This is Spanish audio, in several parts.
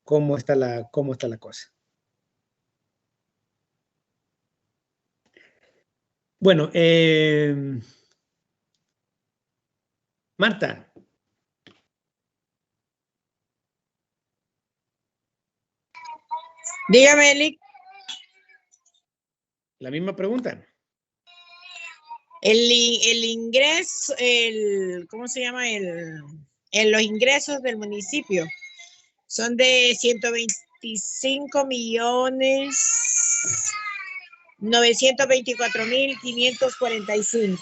cómo está la cosa. Bueno, Marta. Dígame, Eli. La misma pregunta. El ingreso, ¿cómo se llama? Los ingresos del municipio son de 125.924.545.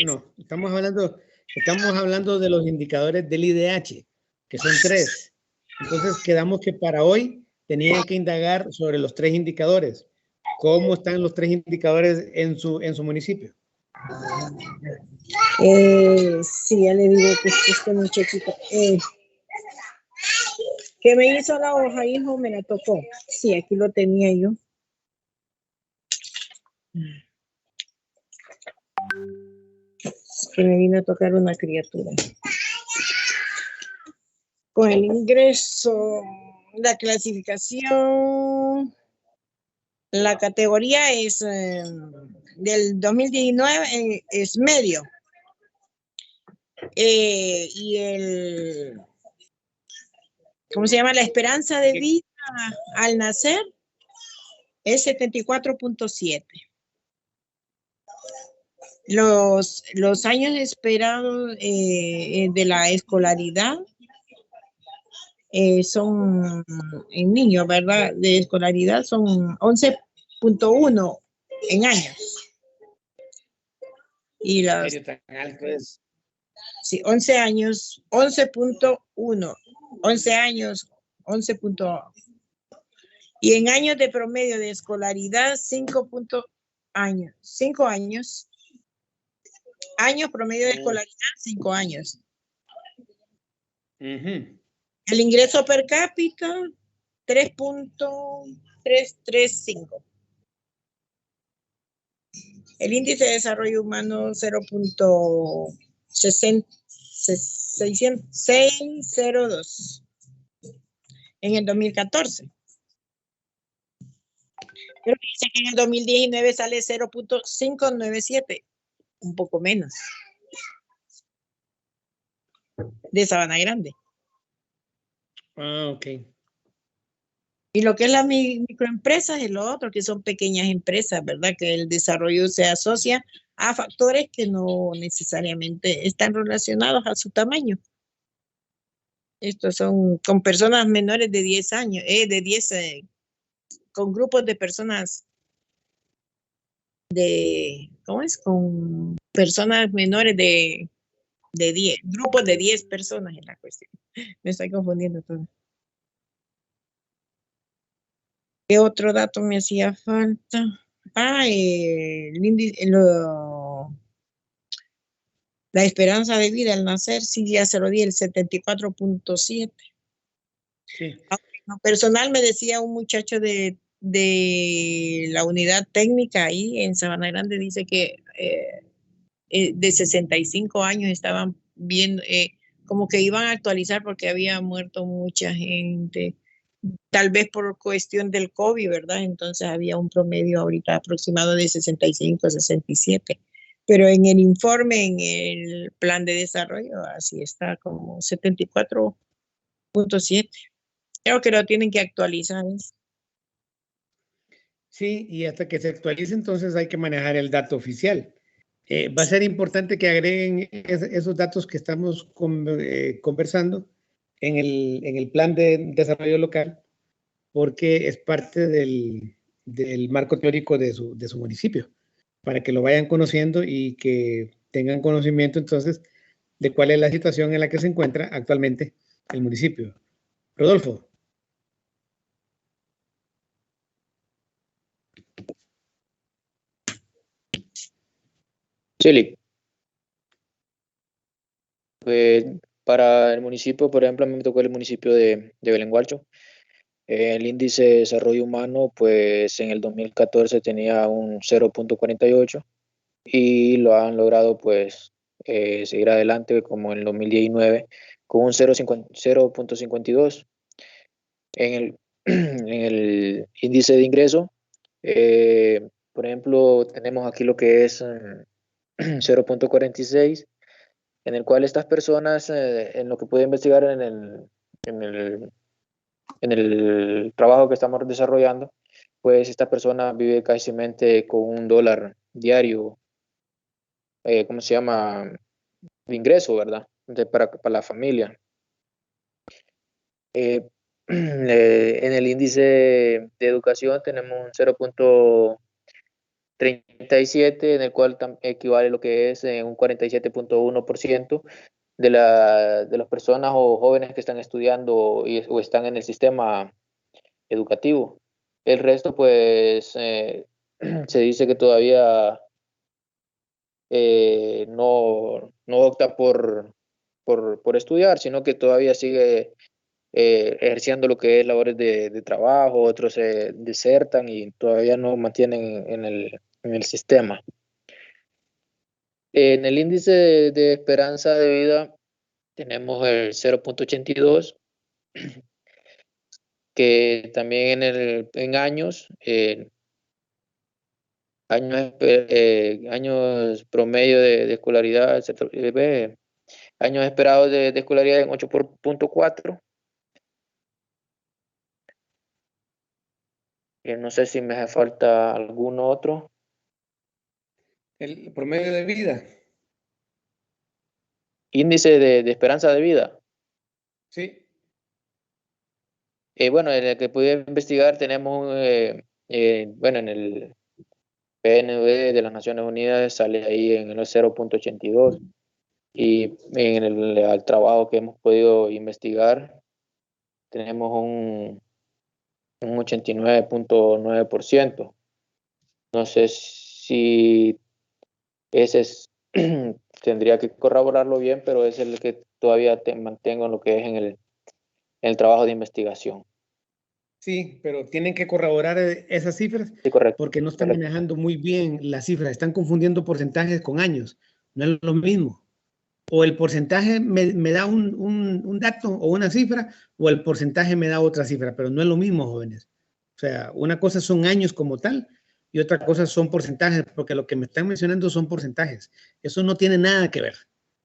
No. Estamos hablando de los indicadores del IDH, que son 3. Entonces quedamos que para hoy tenían que indagar sobre los 3 indicadores. ¿Cómo están los 3 indicadores en su municipio? Sí, ya le digo que este muchachito que me hizo la hoja, hijo, me la tocó. Sí, aquí lo tenía yo. Que me vino a tocar una criatura. Con el ingreso, la clasificación, la categoría es del 2019, es medio. Y ¿cómo se llama? La esperanza de vida al nacer es 74.7. Los años esperados de la escolaridad son en niños, ¿verdad? De escolaridad son 11.1 en años. Y las... tan alto es. Sí, 11 años, 11.1. 11 años, 11.1. Y en años de promedio de escolaridad, 5 años. 5 años. Años promedio de escolaridad, 5 años. El ingreso per cápita, 3.335. El índice de desarrollo humano, 0.602 en el 2014. Pero dice que en el 2019 sale 0.597, un poco menos. De Sabana Grande. Ok. Y lo que es las microempresas es lo otro, que son pequeñas empresas, ¿verdad? Que el desarrollo se asocia a factores que no necesariamente están relacionados a su tamaño. Estos son con personas menores de 10 años, con grupos de personas ¿cómo es? Con personas menores de 10, grupos de 10 personas en la cuestión. Me estoy confundiendo todo. ¿Qué otro dato me hacía falta? El índice, la esperanza de vida al nacer, sí, ya se lo di, el 74.7. Sí. Personal me decía un muchacho de la unidad técnica ahí en Sabana Grande, dice que de 65 años estaban viendo, como que iban a actualizar porque había muerto mucha gente, tal vez por cuestión del COVID, ¿verdad? Entonces había un promedio ahorita aproximado de 65, 67. Pero en el informe, en el plan de desarrollo, así está como 74.7. Creo que lo tienen que actualizar. Sí, y hasta que se actualice, entonces hay que manejar el dato oficial. Va a ser importante que agreguen esos datos que estamos conversando en el plan de desarrollo local, porque es parte del marco teórico de su municipio, para que lo vayan conociendo y que tengan conocimiento entonces de cuál es la situación en la que se encuentra actualmente el municipio. Rodolfo. Chile. Pues para el municipio, por ejemplo, a mí me tocó el municipio de Belén Gualcho. El índice de desarrollo humano, pues en el 2014 tenía un 0.48 y lo han logrado pues seguir adelante como en el 2019 con un 0.52. En el, en el índice de ingreso, por ejemplo, tenemos aquí lo que es 0.46, en el cual estas personas, en lo que pude investigar en el trabajo que estamos desarrollando, pues esta persona vive casi con $1 diario, ¿cómo se llama? De ingreso, ¿verdad? Para la familia. En el índice de educación tenemos un 0.37, en el cual equivale lo que es un 47.1% de las personas o jóvenes que están estudiando o están en el sistema educativo. El resto, pues, se dice que todavía no opta por estudiar, sino que todavía sigue ejerciendo lo que es labores de trabajo, otros se desertan y todavía no mantienen en el sistema. En el índice de esperanza de vida tenemos el 0.82, que también en años, años promedio de escolaridad, años esperados de escolaridad en 8.4. No sé si me hace falta alguno otro. El promedio de vida. Índice de esperanza de vida. Sí. Bueno, en el que pude investigar tenemos, bueno, en el PNUD de las Naciones Unidas sale ahí en el 0.82, y en el trabajo que hemos podido investigar tenemos un 89.9%. No sé si ese tendría que corroborarlo bien, pero es el que todavía mantengo en lo que es en el trabajo de investigación. Sí, pero tienen que corroborar esas cifras, Sí, correcto. porque no están Correcto. manejando muy bien las cifras, están confundiendo porcentajes con años, no es lo mismo. O el porcentaje me da un dato o una cifra, o el porcentaje me da otra cifra, pero no es lo mismo, jóvenes. O sea, una cosa son años como tal y otra cosa son porcentajes, porque lo que me están mencionando son porcentajes. Eso no tiene nada que ver.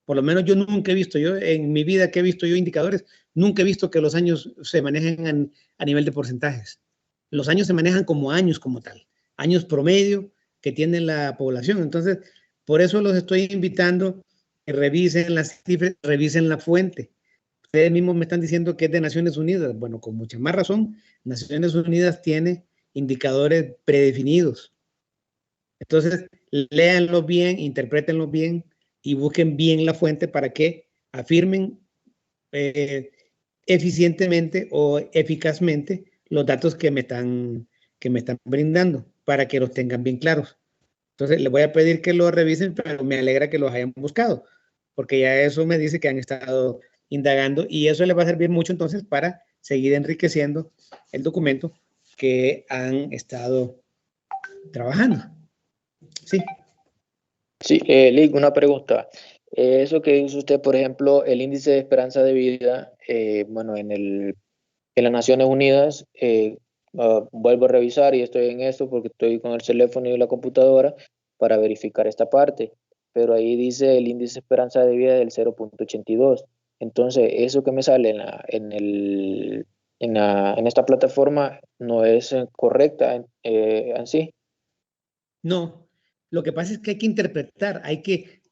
Por lo menos yo nunca he visto, yo en mi vida que he visto yo indicadores, nunca he visto que los años se manejen a nivel de porcentajes. Los años se manejan como años como tal, años promedio que tiene la población. Entonces, por eso los estoy invitando que revisen las cifras, revisen la fuente. Ustedes mismos me están diciendo que es de Naciones Unidas. Bueno, con mucha más razón, Naciones Unidas tiene indicadores predefinidos. Entonces, léanlos bien, interprétenlos bien y busquen bien la fuente para que afirmen eficientemente o eficazmente los datos que me están brindando para que los tengan bien claros. Entonces, les voy a pedir que lo revisen, pero me alegra que los hayan buscado, porque ya eso me dice que han estado indagando y eso les va a servir mucho entonces para seguir enriqueciendo el documento que han estado trabajando. Sí. Sí, Lick, una pregunta. Eso que dice usted, por ejemplo, el índice de esperanza de vida, bueno, en las Naciones Unidas, vuelvo a revisar y estoy en esto porque estoy con el teléfono y la computadora para verificar esta parte, pero ahí dice el índice de esperanza de vida del 0.82. Entonces, eso que me sale en esta plataforma no es correcta en sí. No, lo que pasa es que hay que interpretar,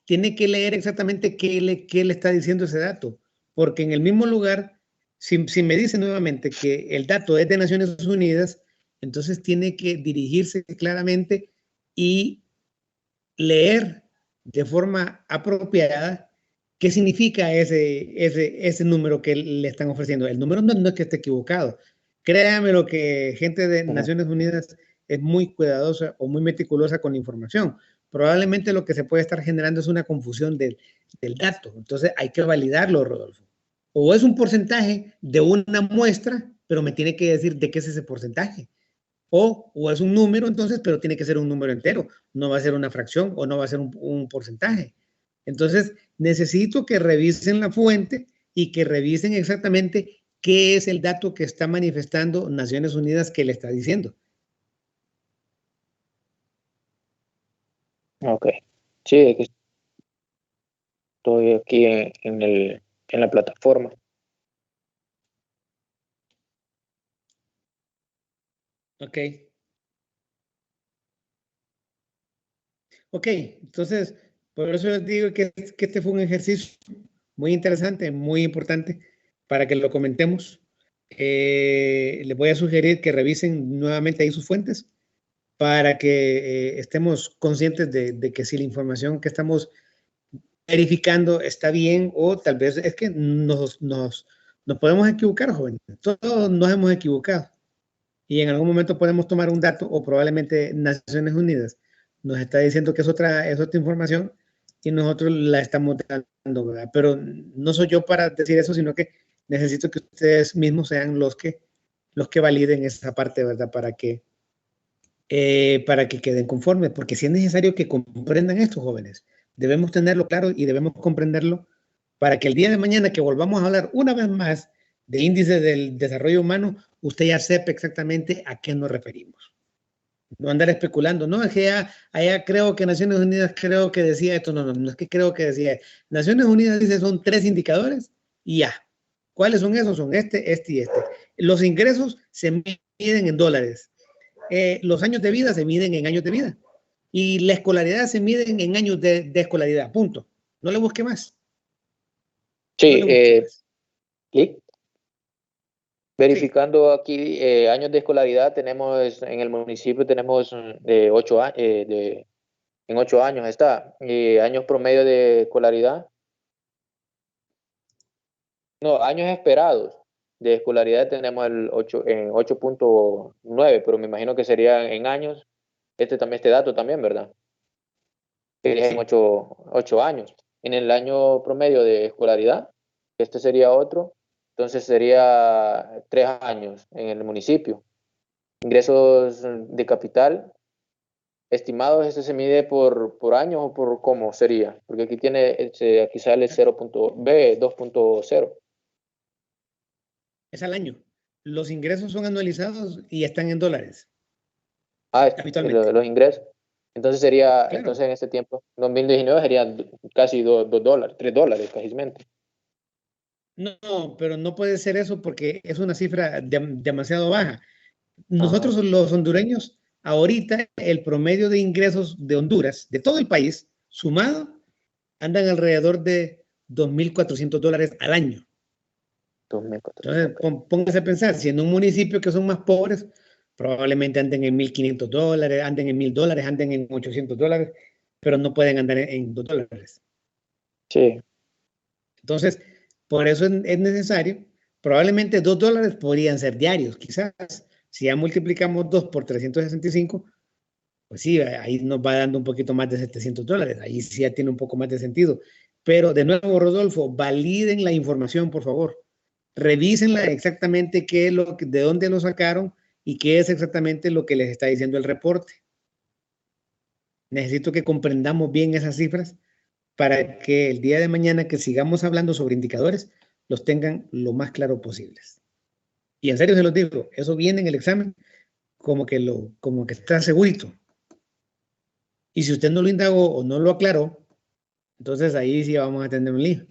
tiene que leer exactamente qué le está diciendo ese dato, porque en el mismo lugar, si me dice nuevamente que el dato es de Naciones Unidas, entonces tiene que dirigirse claramente y leer de forma apropiada qué significa ese número que le están ofreciendo. El número no es que esté equivocado. Créame lo que gente de Naciones Unidas es muy cuidadosa o muy meticulosa con la información. Probablemente lo que se puede estar generando es una confusión del dato. Entonces hay que validarlo, Rodolfo. O es un porcentaje de una muestra, pero me tiene que decir de qué es ese porcentaje. O es un número, entonces, pero tiene que ser un número entero. No va a ser una fracción o no va a ser un porcentaje. Entonces, necesito que revisen la fuente y que revisen exactamente qué es el dato que está manifestando Naciones Unidas que le está diciendo. Ok. Sí, es que estoy aquí en la plataforma. Ok. Ok, entonces, por eso les digo que este fue un ejercicio muy interesante, muy importante, para que lo comentemos. Les voy a sugerir que revisen nuevamente ahí sus fuentes para que estemos conscientes de que si la información que estamos verificando está bien o tal vez es que nos podemos equivocar, jóvenes. Todos nos hemos equivocado y en algún momento podemos tomar un dato o probablemente Naciones Unidas nos está diciendo que es otra información y nosotros la estamos dando, ¿verdad? Pero no soy yo para decir eso, sino que necesito que ustedes mismos sean los que validen esa parte, ¿verdad? Para que queden conformes, porque si es necesario que comprendan esto, jóvenes, debemos tenerlo claro y debemos comprenderlo para que el día de mañana que volvamos a hablar una vez más de índice del desarrollo humano, usted ya sepa exactamente a qué nos referimos. No andar especulando, no, es que allá creo que Naciones Unidas creo que decía esto, no es que creo que decía. Naciones Unidas dice son 3 indicadores y ya. ¿Cuáles son esos? Son este y este. Los ingresos se miden en dólares. Los años de vida se miden en años de vida y la escolaridad se mide en años de escolaridad, punto. No le busque más. No Sí, le busque más. clic. Sí, Verificando aquí años de escolaridad, tenemos en el municipio tenemos de 8 años, en 8 años está. Años promedio de escolaridad, no, años esperados de escolaridad tenemos el 8, en 8.9, pero me imagino que sería en años, este dato también, ¿verdad? Sería en sí. 8 años. En el año promedio de escolaridad, este sería otro, entonces sería 3 años en el municipio. Ingresos de capital estimados, ¿este se mide por años o por cómo sería? Porque aquí aquí sale 2.0. Es al año. Los ingresos son anualizados y están en dólares, habitualmente. Los ingresos. Entonces sería, Claro. entonces en este tiempo, 2019 serían casi $2, $3 casi. No, pero no puede ser eso porque es una cifra demasiado baja. Ajá. Nosotros los hondureños, ahorita el promedio de ingresos de Honduras, de todo el país, sumado, andan alrededor de $2,400 al año. 2.400, Entonces, ok. póngase a pensar, si en un municipio que son más pobres, probablemente anden en $1,500, anden en $1,000, anden en $800, pero no pueden andar en $2. Sí, Entonces, por eso es necesario, probablemente $2 podrían ser diarios, quizás. Si ya multiplicamos 2 por 365, pues sí, ahí nos va dando un poquito más de $700. Ahí sí ya tiene un poco más de sentido. Pero de nuevo, Rodolfo, validen la información, por favor. Revísenla exactamente qué es de dónde lo sacaron y qué es exactamente lo que les está diciendo el reporte. Necesito que comprendamos bien esas cifras para que el día de mañana que sigamos hablando sobre indicadores, los tengan lo más claro posibles. Y en serio se los digo, eso viene en el examen como que está segurito. Y si usted no lo indagó o no lo aclaró, entonces ahí sí vamos a tener un lío.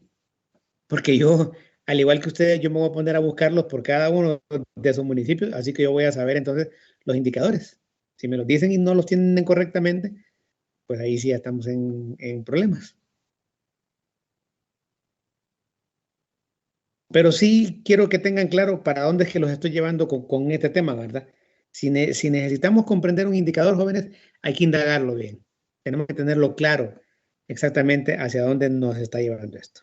Porque yo, al igual que ustedes, yo me voy a poner a buscarlos por cada uno de esos municipios, así que yo voy a saber entonces los indicadores. Si me los dicen y no los tienen correctamente, pues ahí sí ya estamos en problemas. Pero sí quiero que tengan claro para dónde es que los estoy llevando con este tema, ¿verdad? Si necesitamos comprender un indicador, jóvenes, hay que indagarlo bien. Tenemos que tenerlo claro exactamente hacia dónde nos está llevando esto.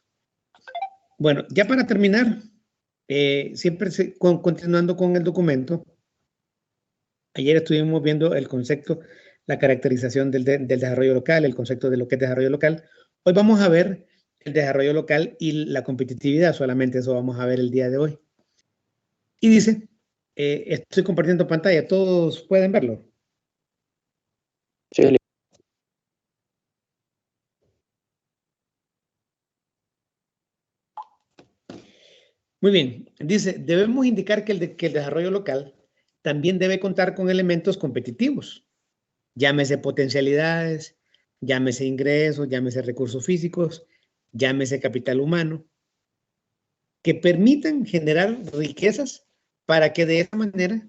Bueno, ya para terminar, continuando con el documento, ayer estuvimos viendo el concepto, la caracterización del desarrollo local, el concepto de lo que es desarrollo local. Hoy vamos a ver el desarrollo local y la competitividad, solamente eso vamos a ver el día de hoy. Y dice, estoy compartiendo pantalla, todos pueden verlo. sí. Muy bien, dice, debemos indicar que el desarrollo local también debe contar con elementos competitivos, llámese potencialidades, llámese ingresos, llámese recursos físicos, llámese capital humano, que permitan generar riquezas para que de esa manera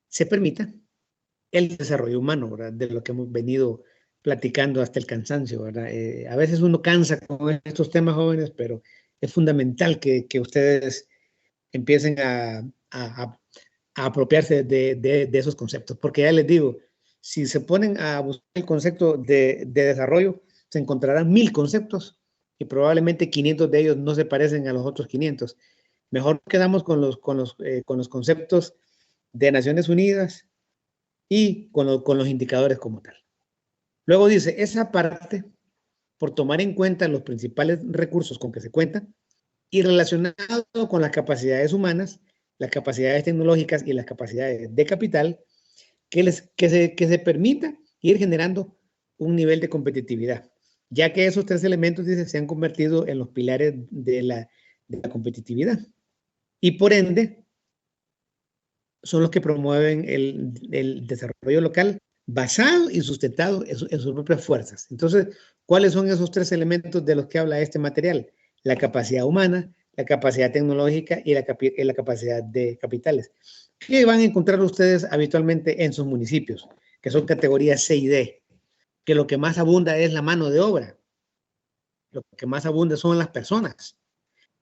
se permita el desarrollo humano, ¿verdad? De lo que hemos venido platicando hasta el cansancio, ¿verdad? A veces uno cansa con estos temas jóvenes, pero es fundamental que ustedes empiecen a apropiarse de esos conceptos, porque ya les digo, si se ponen a buscar el concepto de desarrollo, se encontrarán 1000 conceptos y probablemente 500 de ellos no se parecen a los otros 500. Mejor quedamos con los conceptos de Naciones Unidas y con los indicadores como tal. Luego dice, esa parte, por tomar en cuenta los principales recursos con que se cuentan y relacionado con las capacidades humanas, las capacidades tecnológicas y las capacidades de capital, que se permita ir generando un nivel de competitividad, ya que esos 3 elementos, dice, se han convertido en los pilares de la competitividad. Y por ende, son los que promueven el desarrollo local basado y sustentado en sus propias fuerzas. Entonces, ¿cuáles son esos 3 elementos de los que habla este material? La capacidad humana, la capacidad tecnológica y la capacidad de capitales. ¿Qué van a encontrar ustedes habitualmente en sus municipios? Que son categorías C y D. Que lo que más abunda es la mano de obra. Lo que más abunda son las personas.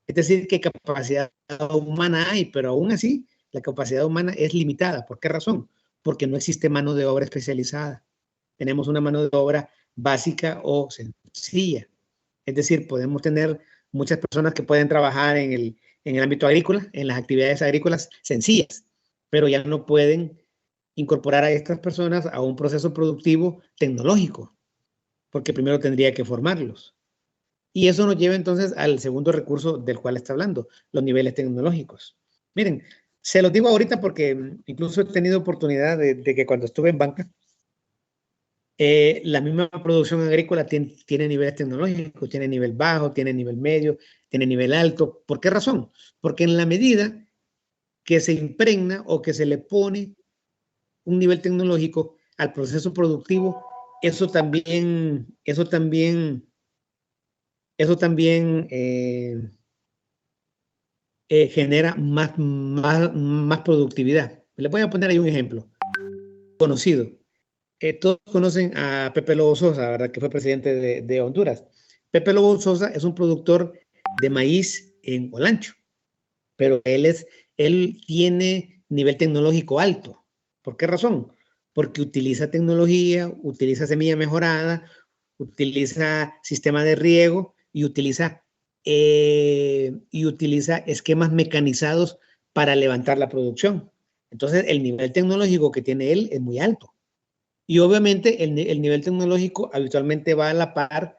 Es decir, que capacidad humana hay, pero aún así la capacidad humana es limitada. ¿Por qué razón? Porque no existe mano de obra especializada. Tenemos una mano de obra básica o sencilla. Es decir, podemos tener muchas personas que pueden trabajar en el ámbito agrícola, en las actividades agrícolas sencillas, pero ya no pueden incorporar a estas personas a un proceso productivo tecnológico, porque primero tendría que formarlos. Y eso nos lleva entonces al segundo recurso del cual está hablando, los niveles tecnológicos. Miren, se los digo ahorita porque incluso he tenido oportunidad de que cuando estuve en banca, la misma producción agrícola tiene niveles tecnológicos, tiene nivel bajo, tiene nivel medio, tiene nivel alto. ¿Por qué razón? Porque en la medida que se impregna o que se le pone un nivel tecnológico al proceso productivo, eso también genera más productividad. Les voy a poner ahí un ejemplo conocido. Todos conocen a Pepe Lobo Sosa, ¿verdad? Que fue presidente de Honduras. Pepe Lobo Sosa es un productor de maíz en Olancho, pero él tiene nivel tecnológico alto. ¿Por qué razón? Porque utiliza tecnología, utiliza semilla mejorada, utiliza sistema de riego y utiliza esquemas mecanizados para levantar la producción. Entonces, el nivel tecnológico que tiene él es muy alto. Y obviamente el nivel tecnológico habitualmente va a la par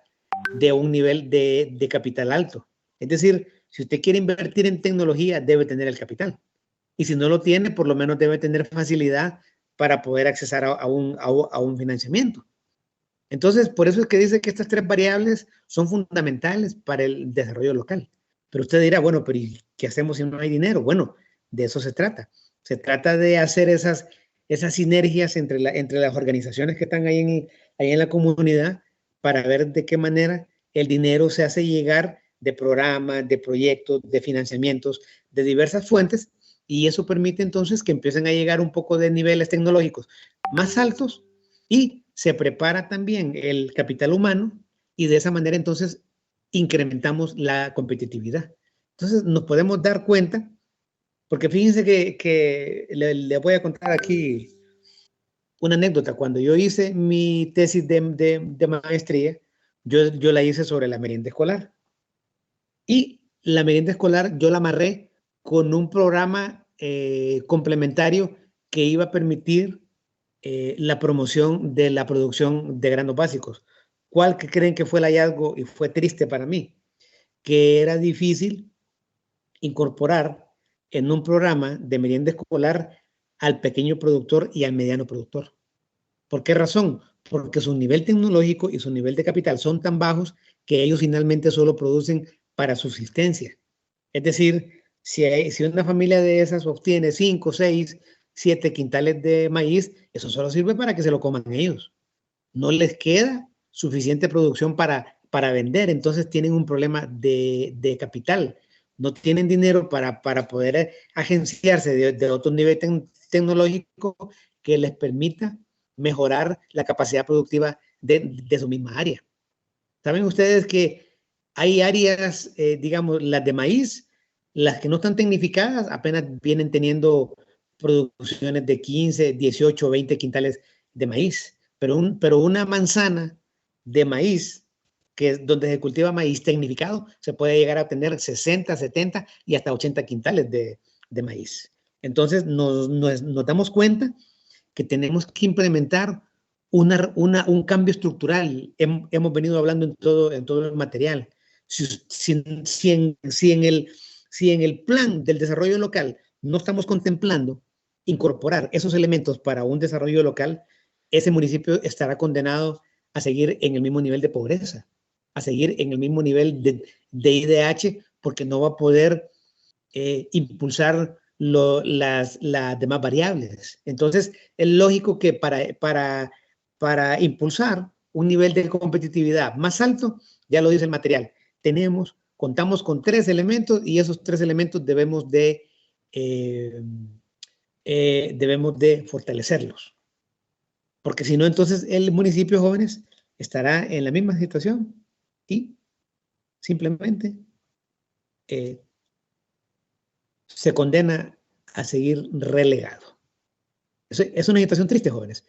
de un nivel de capital alto. Es decir, si usted quiere invertir en tecnología, debe tener el capital. Y si no lo tiene, por lo menos debe tener facilidad para poder accesar a un financiamiento. Entonces, por eso es que dice que estas 3 variables son fundamentales para el desarrollo local. Pero usted dirá, bueno, pero ¿y qué hacemos si no hay dinero? Bueno, de eso se trata. Se trata de hacer esas sinergias entre las organizaciones que están ahí en la comunidad para ver de qué manera el dinero se hace llegar de programas, de proyectos, de financiamientos, de diversas fuentes, y eso permite entonces que empiecen a llegar un poco de niveles tecnológicos más altos y se prepara también el capital humano y de esa manera entonces incrementamos la competitividad. Entonces nos podemos dar cuenta, porque fíjense que le voy a contar aquí una anécdota. Cuando yo hice mi tesis de maestría, yo la hice sobre la merienda escolar. Y la merienda escolar yo la amarré con un programa complementario que iba a permitir la promoción de la producción de granos básicos. ¿Cuál que creen que fue el hallazgo y fue triste para mí? Que era difícil incorporar en un programa de merienda escolar al pequeño productor y al mediano productor. ¿Por qué razón? Porque su nivel tecnológico y su nivel de capital son tan bajos que ellos finalmente solo producen para subsistencia. Es decir, Si una familia de esas obtiene 5, 6, 7 quintales de maíz, eso solo sirve para que se lo coman ellos. No les queda suficiente producción para vender, entonces tienen un problema de capital. No tienen dinero para poder agenciarse de otro nivel tecnológico que les permita mejorar la capacidad productiva de su misma área. Saben ustedes que hay áreas, digamos, las de maíz, las que no están tecnificadas, apenas vienen teniendo producciones de 15, 18, 20 quintales de maíz. Pero una manzana de maíz, que es donde se cultiva maíz tecnificado, se puede llegar a tener 60, 70 y hasta 80 quintales de maíz. Entonces nos damos cuenta que tenemos que implementar un cambio estructural. Hemos venido hablando en todo el material. Si en el plan del desarrollo local no estamos contemplando incorporar esos elementos para un desarrollo local, ese municipio estará condenado a seguir en el mismo nivel de pobreza, a seguir en el mismo nivel de IDH, porque no va a poder impulsar las demás variables. Entonces, es lógico que para impulsar un nivel de competitividad más alto, ya lo dice el material, contamos con 3 elementos y esos 3 elementos debemos de fortalecerlos. Porque si no, entonces el municipio, jóvenes, estará en la misma situación y simplemente se condena a seguir relegado. Es una situación triste, jóvenes,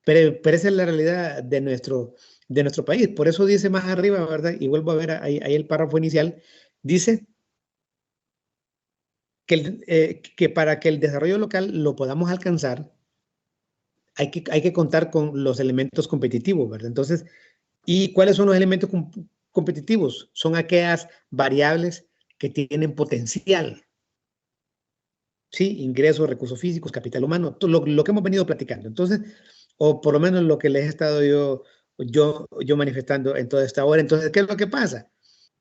pero esa es la realidad de nuestro país. Por eso dice más arriba, ¿verdad? Y vuelvo a ver ahí el párrafo inicial, dice que para que el desarrollo local lo podamos alcanzar, hay que contar con los elementos competitivos, ¿verdad? Entonces, ¿y cuáles son los elementos competitivos? Son aquellas variables que tienen potencial. Sí, ingresos, recursos físicos, capital humano, todo lo que hemos venido platicando. Entonces, o por lo menos lo que les he estado yo manifestando en toda esta hora. Entonces, ¿qué es lo que pasa?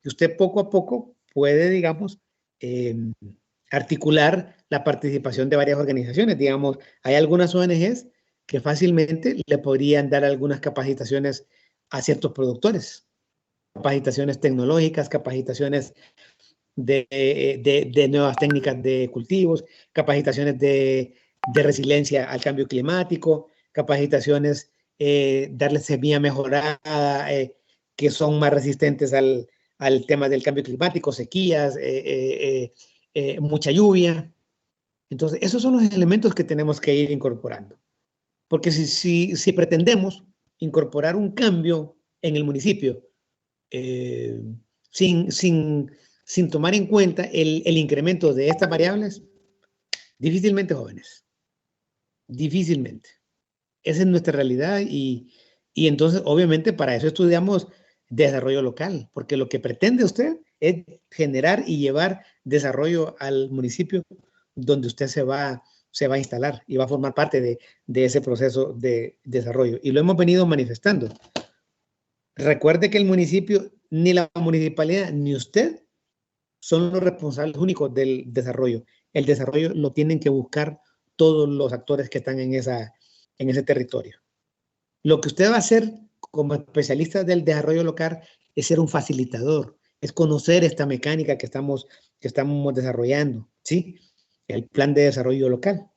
Que usted poco a poco puede, digamos, articular la participación de varias organizaciones. Digamos, hay algunas ONGs que fácilmente le podrían dar algunas capacitaciones a ciertos productores, capacitaciones tecnológicas, capacitaciones de nuevas técnicas de cultivos, capacitaciones de resiliencia al cambio climático, capacitaciones, darles semilla mejorada, que son más resistentes al tema del cambio climático, sequías, mucha lluvia. Entonces, esos son los elementos que tenemos que ir incorporando. Porque si pretendemos incorporar un cambio en el municipio sin tomar en cuenta el incremento de estas variables, difícilmente, jóvenes, difícilmente. Esa es nuestra realidad y entonces, obviamente, para eso estudiamos desarrollo local, porque lo que pretende usted es generar y llevar desarrollo al municipio donde usted se va a instalar y va a formar parte de ese proceso de desarrollo. Y lo hemos venido manifestando. Recuerde que el municipio, ni la municipalidad, ni usted son los responsables únicos del desarrollo. El desarrollo lo tienen que buscar todos los actores que están en ese territorio. Lo que usted va a hacer como especialista del desarrollo local es ser un facilitador, es conocer esta mecánica que estamos desarrollando, ¿sí? El plan de desarrollo local.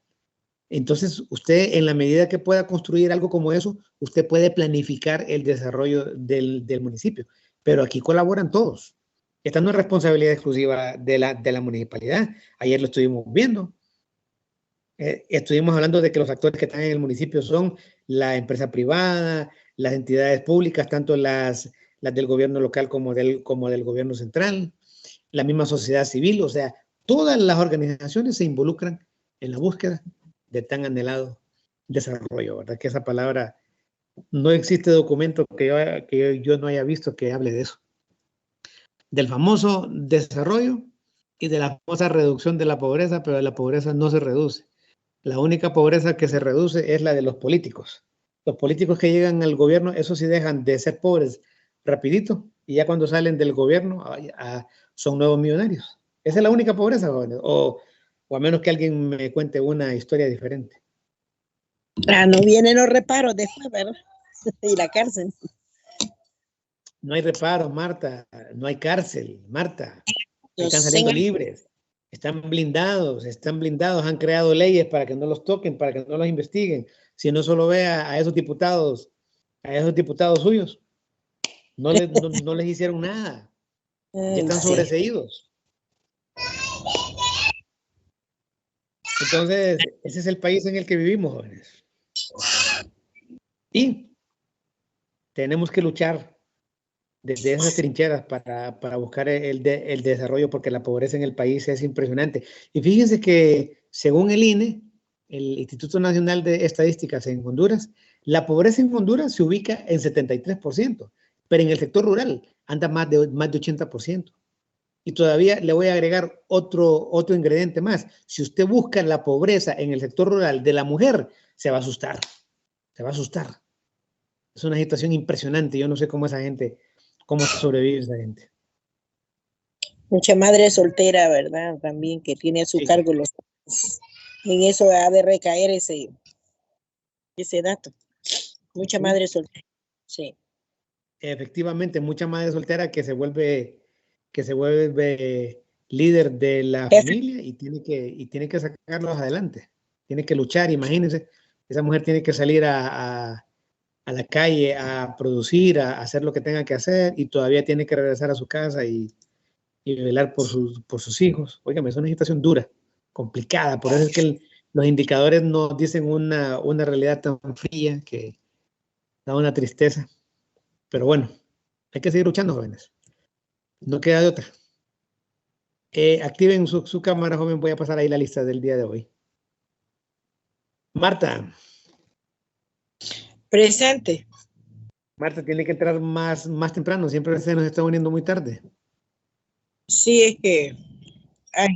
Entonces, usted, en la medida que pueda construir algo como eso, usted puede planificar el desarrollo del municipio. Pero aquí colaboran todos. Esta no es responsabilidad exclusiva de la municipalidad. Ayer lo estuvimos viendo. Estuvimos hablando de que los actores que están en el municipio son la empresa privada, las entidades públicas, tanto las del gobierno local como del gobierno central, la misma sociedad civil, o sea, todas las organizaciones se involucran en la búsqueda de tan anhelado desarrollo, ¿verdad? Que esa palabra, no existe documento que yo no haya visto que hable de eso. Del famoso desarrollo y de la famosa reducción de la pobreza, pero la pobreza no se reduce. La única pobreza que se reduce es la de los políticos. Los políticos que llegan al gobierno, esos sí dejan de ser pobres rapidito, y ya cuando salen del gobierno son nuevos millonarios. Esa es la única pobreza, jóvenes. O a menos que alguien me cuente una historia diferente. No vienen los reparos después, ¿verdad? Y la cárcel. No hay reparos, Marta. No hay cárcel, Marta. Están Los saliendo libres. Están blindados. Han creado leyes para que no los toquen, para que no los investiguen. Si no, solo vea a esos diputados suyos. No les hicieron nada. Ya están sobreseídos. Entonces, ese es el país en el que vivimos, jóvenes. Y tenemos que luchar desde esas trincheras para buscar el desarrollo, porque la pobreza en el país es impresionante. Y fíjense que, según el INE, el Instituto Nacional de Estadísticas en Honduras, la pobreza en Honduras se ubica en 73%, pero en el sector rural anda más de 80%. Y todavía le voy a agregar otro ingrediente más. Si usted busca la pobreza en el sector rural de la mujer, se va a asustar. Se va a asustar. Es una situación impresionante. Yo no sé cómo sobrevive esa gente. Mucha madre soltera, ¿verdad? También que tiene a su cargo los... En eso ha de recaer ese dato. Mucha madre soltera. Sí. Efectivamente, mucha madre soltera que se vuelve líder de la familia y tiene que sacarlos adelante. Tiene que luchar. Imagínense, esa mujer tiene que salir a la calle a producir, a hacer lo que tenga que hacer, y todavía tiene que regresar a su casa y velar por sus hijos. Óigame, es una situación dura, complicada. Por eso es que los indicadores nos dicen una realidad tan fría que da una tristeza. Pero bueno, hay que seguir luchando, jóvenes. No queda de otra. Activen su cámara, joven. Voy a pasar ahí la lista del día de hoy. Marta. Presente. Marta tiene que entrar más temprano. Siempre se nos está uniendo muy tarde. Sí, es que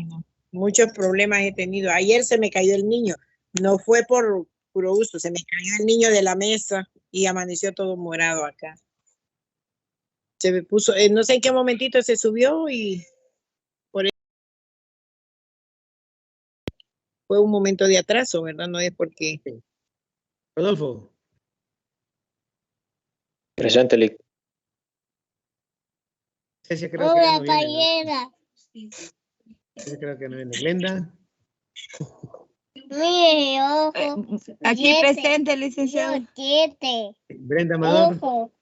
no, muchos problemas he tenido. Ayer se me cayó el niño. No fue por puro gusto. Se me cayó el niño de la mesa y amaneció todo morado acá. Se me puso, no sé en qué momentito se subió y por eso fue un momento de atraso, ¿verdad? No es porque... Rodolfo. Presente, Lick. Hola, Payera. Creo que no viene. Glenda. Mire, ojo. Aquí presente, licenciado. Brenda Amador. Ojo.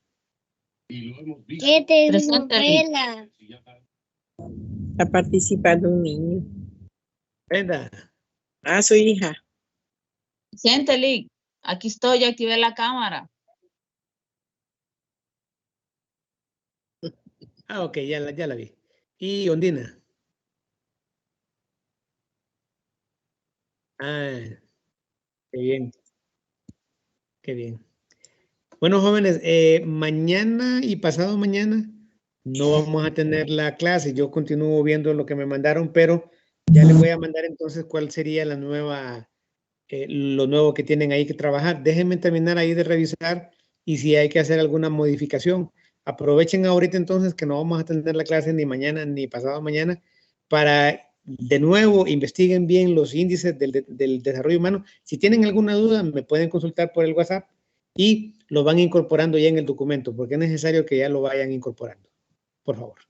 Novela. Está participando un niño. Brenda. Su hija. Presente, Lick. Aquí estoy, ya activé la cámara. Ok, ya la vi. Y Ondina. Qué bien. Qué bien. Bueno, jóvenes, mañana y pasado mañana no vamos a tener la clase. Yo continúo viendo lo que me mandaron, pero ya les voy a mandar entonces cuál sería lo nuevo que tienen ahí que trabajar. Déjenme terminar ahí de revisar y si hay que hacer alguna modificación. Aprovechen ahorita entonces que no vamos a tener la clase ni mañana ni pasado mañana para de nuevo investiguen bien los índices del desarrollo humano. Si tienen alguna duda me pueden consultar por el WhatsApp y lo van incorporando ya en el documento porque es necesario que ya lo vayan incorporando. Por favor.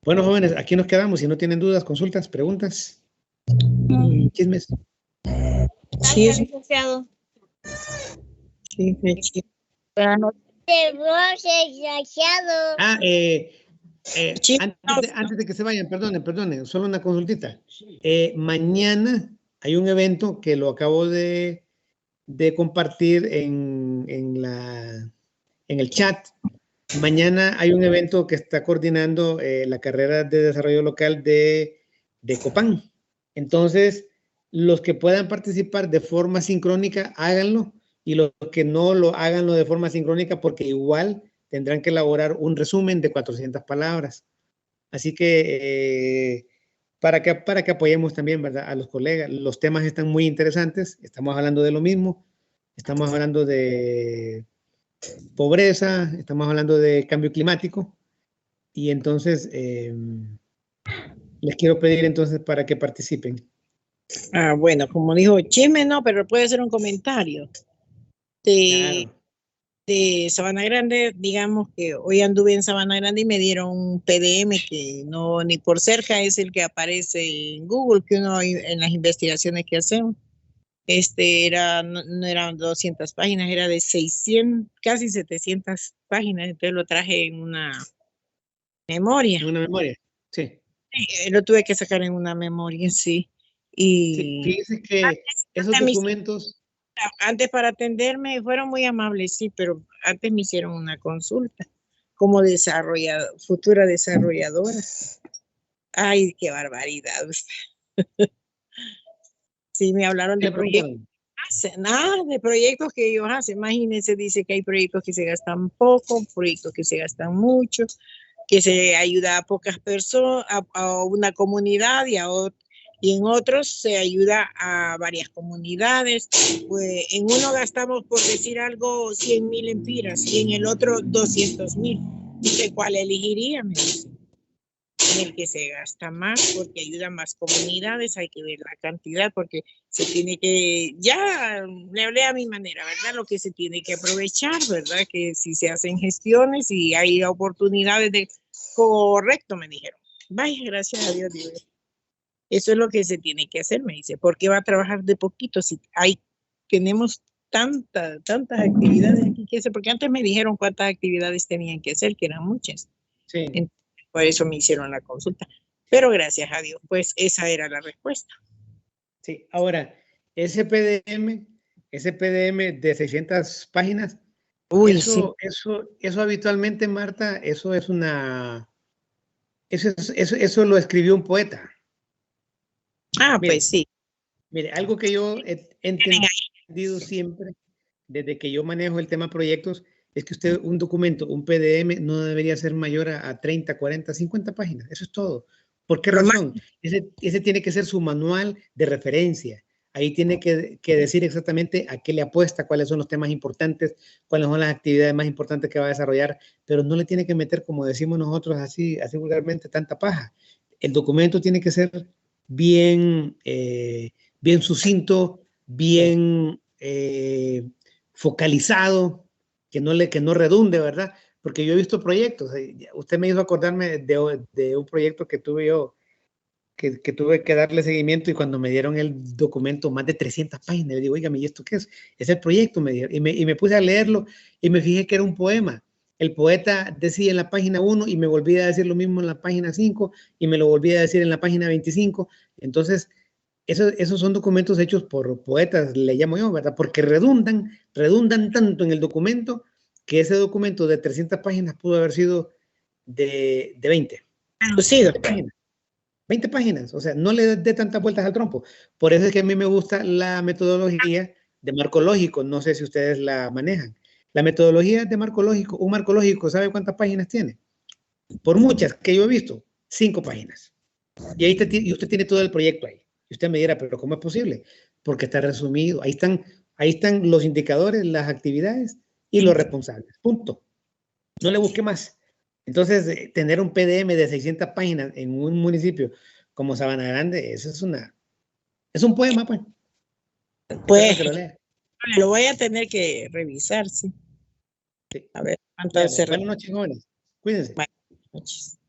Bueno, jóvenes, aquí nos quedamos. Si no tienen dudas, consultas, preguntas, chismes. Sí, es licenciado. sí. Buenas noches. Antes de que se vayan, perdonen, solo una consultita. Mañana hay un evento que lo acabo de compartir en el chat. Mañana hay un evento que está coordinando la carrera de desarrollo local de Copán. Entonces, los que puedan participar de forma sincrónica, háganlo, y los que no lo háganlo de forma sincrónica porque igual tendrán que elaborar un resumen de 400 palabras. Así que para que apoyemos también, ¿verdad?, a los colegas. Los temas están muy interesantes. Estamos hablando de lo mismo. Estamos hablando de pobreza, estamos hablando de cambio climático. Y entonces Les quiero pedir entonces para que participen. Ah, bueno, como dijo, chisme no, pero puede ser un comentario. Claro. De Sabana Grande, digamos que hoy anduve en Sabana Grande y me dieron un PDM que no ni por cerca es el que aparece en Google, que uno en las investigaciones que hacemos. No eran 200 páginas, era de 600, casi 700 páginas, entonces lo traje en una memoria. En una memoria. Sí. Lo tuve que sacar en una memoria, sí. Sí, Y fíjese que esos documentos. antes para atenderme fueron muy amables, sí, pero antes me hicieron una consulta como futura desarrolladora. Ay, qué barbaridad. Sí, me hablaron ¿Qué de le proyectos. preguntaron? Nada de proyectos que ellos hacen. Imagínense, dice que hay proyectos que se gastan poco, proyectos que se gastan mucho, que se ayuda a pocas personas, a una comunidad y en otros se ayuda a varias comunidades. Pues en uno gastamos, por decir algo, 100,000 empiras y en el otro 200,000. Dice, ¿cuál elegiría? Me dice. En el que se gasta más porque ayuda a más comunidades, hay que ver la cantidad porque se tiene que, ya le hablé a mi manera, ¿verdad? Lo que se tiene que aprovechar, ¿verdad? Que si se hacen gestiones y hay oportunidades de, correcto, me dijeron. Vaya, gracias a Dios, Dios. Eso es lo que se tiene que hacer, me dice. ¿Por qué va a trabajar de poquito si tenemos tantas actividades aquí que hacer? Porque antes me dijeron cuántas actividades tenían que hacer, que eran muchas. Sí. Por eso me hicieron la consulta. Pero gracias a Dios, pues esa era la respuesta. Sí, ahora, ese PDM de 600 páginas, Uy, sí. eso habitualmente, Marta, eso lo escribió un poeta. Ah, Mire, pues sí. mire, algo que yo he entendido siempre, desde que yo manejo el tema proyectos, es que usted un documento, un PDM, no debería ser mayor a 30, 40, 50 páginas. Eso es todo. ¿Por qué razón? Ese tiene que ser su manual de referencia. Ahí tiene que decir exactamente a qué le apuesta, cuáles son los temas importantes, cuáles son las actividades más importantes que va a desarrollar, pero no le tiene que meter, como decimos nosotros así vulgarmente, tanta paja. El documento tiene que ser bien, bien sucinto, bien focalizado, que no redunde, ¿verdad? Porque yo he visto proyectos, usted me hizo acordarme de un proyecto que tuve yo, que tuve que darle seguimiento y cuando me dieron el documento, más de 300 páginas, le digo, oígame, ¿y esto qué es? Es el proyecto, me dieron, y me puse a leerlo y me fijé que era un poema. El poeta decía en la página 1 y me volvía a decir lo mismo en la página 5 y me lo volvía a decir en la página 25. Entonces, esos son documentos hechos por poetas, le llamo yo, ¿verdad? Porque redundan tanto en el documento que ese documento de 300 páginas pudo haber sido de 20. Reducido. 20 páginas, o sea, no le dé tantas vueltas al trompo. Por eso es que a mí me gusta la metodología de marco lógico, no sé si ustedes la manejan. La metodología de marco lógico, un marco lógico, ¿sabe cuántas páginas tiene? Por muchas que yo he visto, 5 páginas. Y usted tiene todo el proyecto ahí. Y usted me dirá, pero ¿cómo es posible? Porque está resumido. Ahí están los indicadores, las actividades y los responsables. Punto. No le busque más. Entonces, tener un PDM de 600 páginas en un municipio como Sabana Grande, eso es un poema, pues. Pues Que lo lea. lo voy a tener que revisar, sí. Sí. A ver, Buenas noches, jóvenes. Cuídense. Buenas noches.